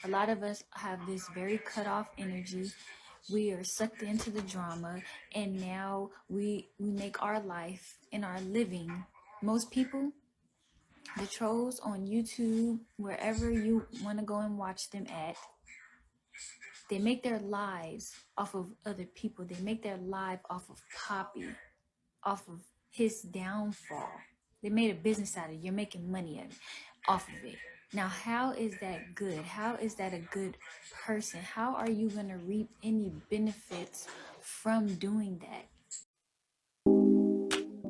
A lot of us have this very cut off energy. We are sucked into the drama, and now we make our life and our living. Most people, the trolls on YouTube, wherever you want to go and watch them at, they make their lives off of other people. They make their life off of Poppy, off of his downfall. They made a business out of it. You're making money off of it. Now, how is that good? How is that a good person? How are you going to reap any benefits from doing that?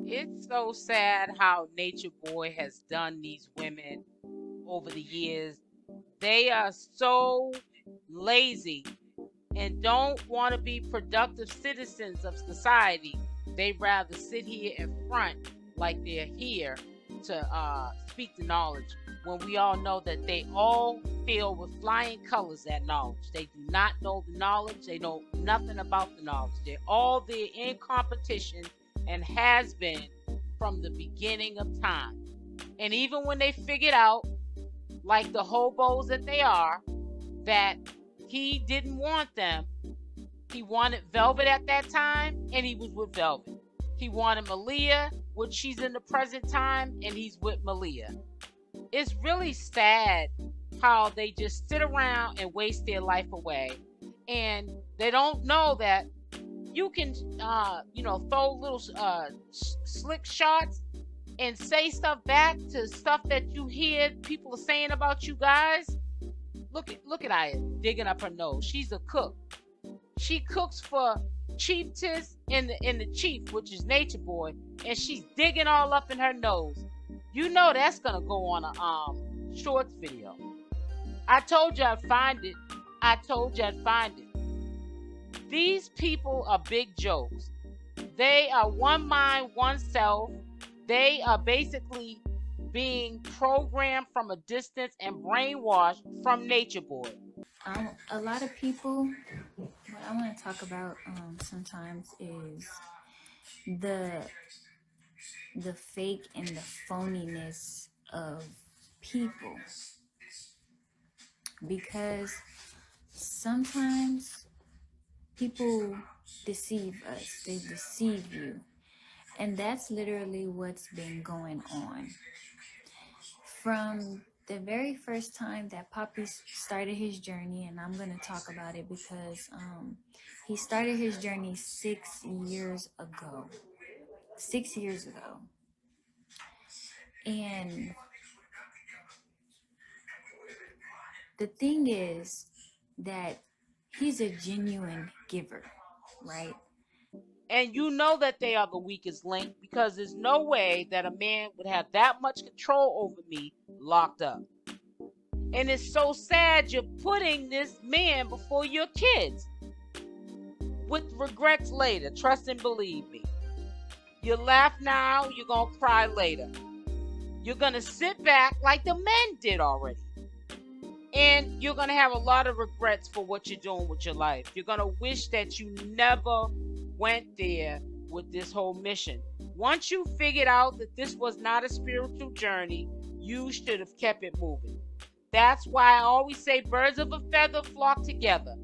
It's so sad how Natureboy has done these women over the years. They are so lazy and don't want to be productive citizens of society. They rather sit here in front like they're here to speak the knowledge, when we all know that they all feel with flying colors that knowledge. They do not know the knowledge. They know nothing about the knowledge. They're all there in competition and has been from the beginning of time. And even when they figured out, like the hobos that they are, that he didn't want them. He wanted Velvet at that time, and he was with Velvet. He wanted Malia, which she's in the present time, and he's with Malia. It's really sad how they just sit around and waste their life away, and they don't know that you can, throw little slick shots and say stuff back to stuff that you hear people are saying about you guys. Look at Iyah digging up her nose. She's a cook. She cooks for Chiefess and the chief, which is Natureboy, and she's digging all up in her nose. You know that's gonna go on a shorts video. I told you I'd find it. These people are big jokes. They are one mind, one self. They are basically being programmed from a distance and brainwashed from Natureboy. A lot of people, what I want to talk about sometimes is the fake and the phoniness of people, because sometimes people deceive us. They deceive you, and that's literally what's been going on from the very first time that Poppy started his journey. And I'm going to talk about it because he started his journey 6 years ago. 6 years ago. And the thing is that he's a genuine giver, right? And you know that they are the weakest link, because there's no way that a man would have that much control over me locked up. And it's so sad you're putting this man before your kids with regrets later. Trust and believe me. You laugh now, you're going to cry later. You're going to sit back like the men did already. And you're going to have a lot of regrets for what you're doing with your life. You're going to wish that you never went there with this whole mission. Once you figured out that this was not a spiritual journey, you should have kept it moving. That's why I always say birds of a feather flock together.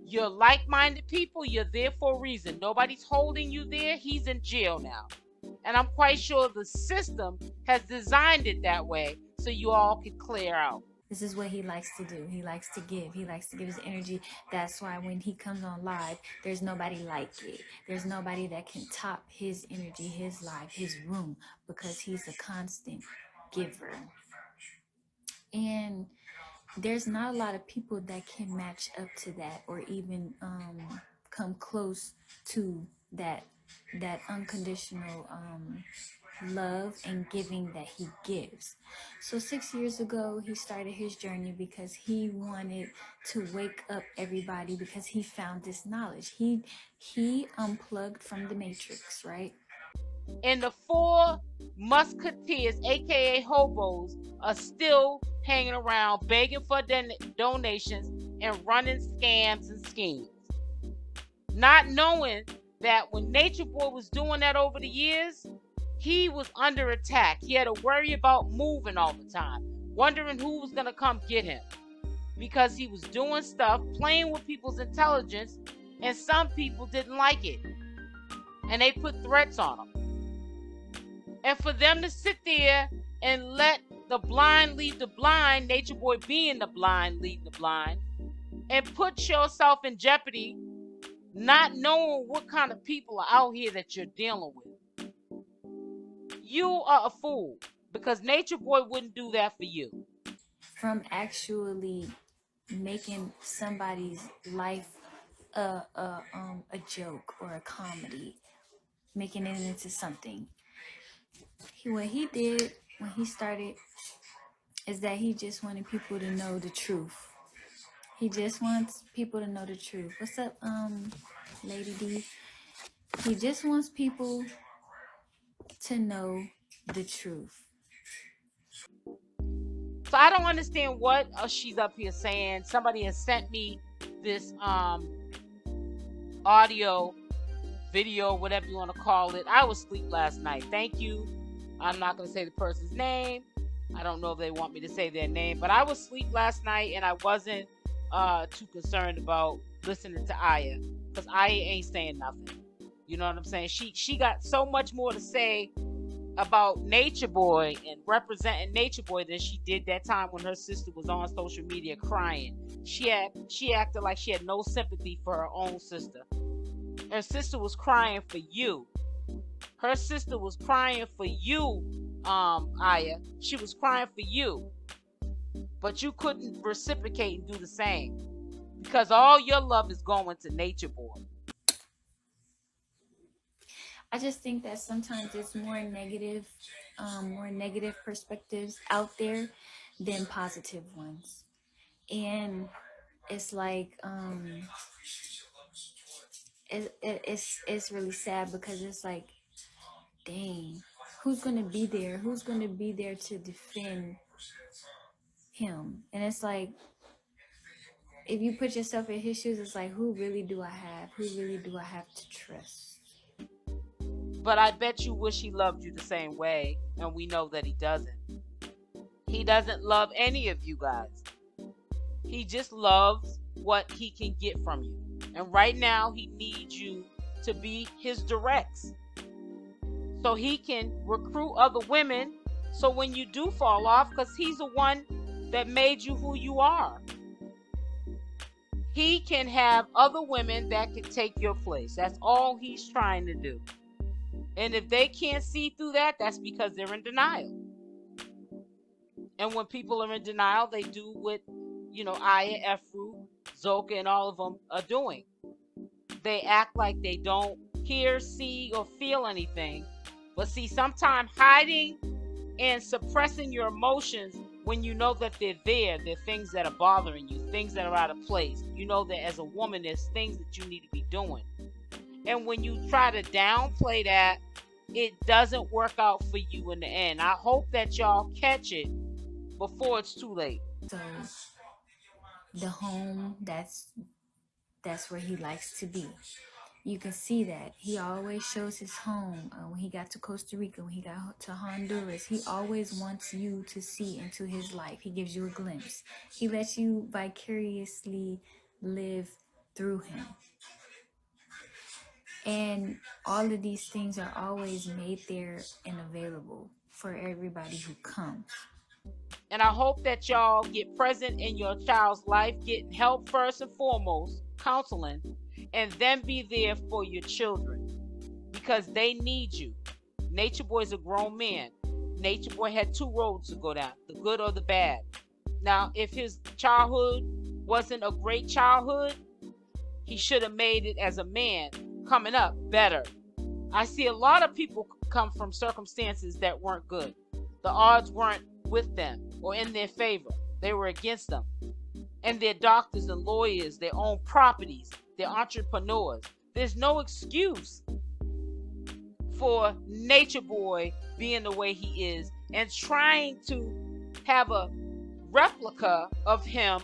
You're like-minded people. You're there for a reason. Nobody's holding you there. He's in jail now. And I'm quite sure the system has designed it that way so you all can clear out. This is what he likes to do. He likes to give. He likes to give his energy. That's why when he comes on live, there's nobody like it. There's nobody that can top his energy, his life, his room, because he's a constant giver. And there's not a lot of people that can match up to that, or even come close to that unconditional love and giving that he gives. So 6 years ago, he started his journey because he wanted to wake up everybody, because he found this knowledge. He unplugged from the matrix, right? And the 4 musketeers, aka hobos, are still hanging around begging for donations and running scams and schemes, not knowing that when Natureboy was doing that over the years, he was under attack. He had to worry about moving all the time, wondering who was going to come get him. because he was doing stuff, playing with people's intelligence, and some people didn't like it. And they put threats on him. And for them to sit there and let the blind lead the blind, Natureboy being the blind leading the blind, and put yourself in jeopardy, not knowing what kind of people are out here that you're dealing with. You are a fool, because Natureboy wouldn't do that for you. From actually making somebody's life a joke or a comedy, making it into something. What he did when he started is that he just wanted people to know the truth. He just wants people to know the truth. What's up, Lady D? He just wants people to know the truth. So I don't understand what she's up here saying. Somebody has sent me this audio, video, whatever you want to call it. I was asleep last night. Thank you. I'm not going to say the person's name. I don't know if they want me to say their name, but I was asleep last night and I wasn't too concerned about listening to Iyah, because Iyah ain't saying nothing. You know what I'm saying? She got so much more to say about Natureboy and representing Natureboy than she did that time when her sister was on social media crying. She acted like she had no sympathy for her own sister. Her sister was crying for you. Her sister was crying for you, Iyah. She was crying for you. But you couldn't reciprocate and do the same, because all your love is going to Natureboy. I just think that sometimes it's more negative perspectives out there than positive ones. And it's like, it's really sad, because it's like, dang, who's gonna be there? Who's gonna be there to defend him? And it's like, if you put yourself in his shoes, it's like, who really do I have? Who really do I have to trust? But I bet you wish he loved you the same way, and we know that he doesn't. He doesn't love any of you guys. He just loves what he can get from you. And right now, he needs you to be his directs, so he can recruit other women, so when you do fall off, because he's the one that made you who you are, he can have other women that can take your place. That's all he's trying to do. And if they can't see through that, that's because they're in denial. And when people are in denial, they do what, Iyah, Efru, Zoka, and all of them are doing. They act like they don't hear, see, or feel anything. But see, sometimes hiding and suppressing your emotions when you know that they're things that are bothering you, things that are out of place. You know that as a woman, there's things that you need to be doing. And when you try to downplay that, it doesn't work out for you in the end. I hope that y'all catch it before it's too late. So the home, that's where he likes to be. You can see that he always shows his home. When he got to Costa Rica, when he got to Honduras, he always wants you to see into his life. He gives you a glimpse. He lets you vicariously live through him. And all of these things are always made there and available for everybody who comes. And I hope that y'all get present in your child's life, get help first and foremost, counseling, and then be there for your children, because they need you. Natureboy's a grown man. Natureboy had two roads to go down, the good or the bad. Now, if his childhood wasn't a great childhood, he should have made it as a man coming up better. I see a lot of people come from circumstances that weren't good. The odds weren't with them or in their favor. They were against them. And they're doctors and lawyers, their own properties, they're entrepreneurs. There's no excuse for Natureboy being the way he is and trying to have a replica of him,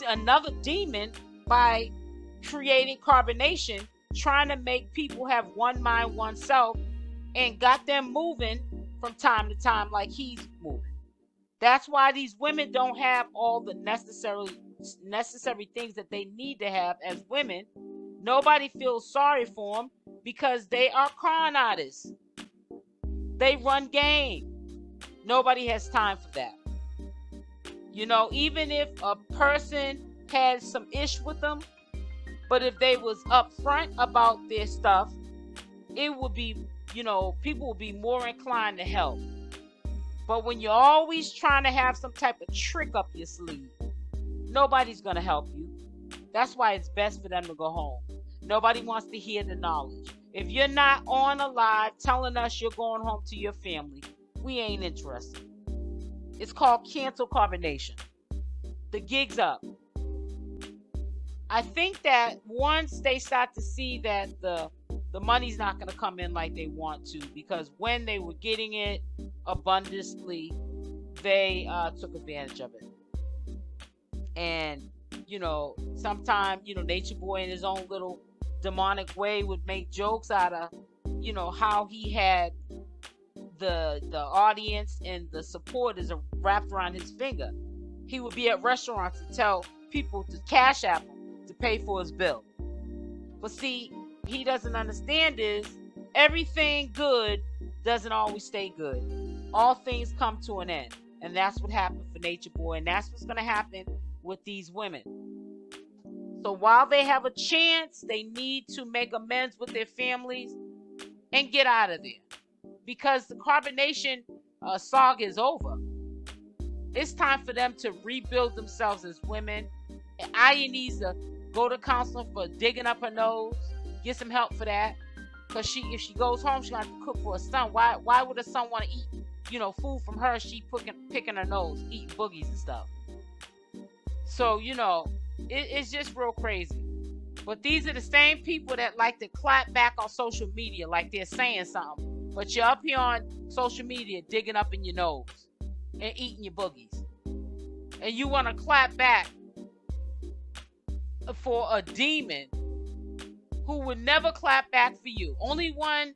another demon, by creating carbonation, trying to make people have one mind, one self, and got them moving from time to time like he's moving. That's why these women don't have all the necessary things that they need to have as women. Nobody feels sorry for them because they are con artists. They run game. Nobody has time for that. You know, even if a person had some ish with them, but if they was upfront about their stuff, it would be, you know, people would be more inclined to help. But when you're always trying to have some type of trick up your sleeve, nobody's going to help you. That's why it's best for them to go home. Nobody wants to hear the knowledge. If you're not on a live telling us you're going home to your family, we ain't interested. It's called cancel carbonation. The gig's up. I think that once they start to see that the money's not going to come in like they want to, because when they were getting it abundantly, they took advantage of it. And, you know, sometimes, you know, Natureboy in his own little demonic way would make jokes out of, you know, how he had the audience and the supporters wrapped around his finger. He would be at restaurants and tell people to cash app him to pay for his bill. But see, he doesn't understand is everything good doesn't always stay good. All things come to an end. And that's what happened for Natureboy. And that's what's going to happen with these women. So while they have a chance, they need to make amends with their families and get out of there. Because the carbonation saga is over. It's time for them to rebuild themselves as women. And Iyah needs to go to counseling for digging up her nose. Get some help for that. Because if she goes home, she's going to have to cook for her son. Why would her son want to eat, you know, food from her? She picking her nose, eating boogies and stuff. So, you know, it's just real crazy. But these are the same people that like to clap back on social media like they're saying something. But you're up here on social media digging up in your nose and eating your boogies. And you want to clap back for a demon who would never clap back for you. Only one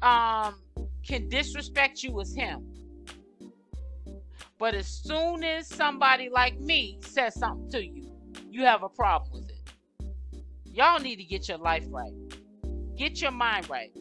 can disrespect you is him. But as soon as somebody like me says something to you, you have a problem with it. Y'all need to get your life right. Get your mind right.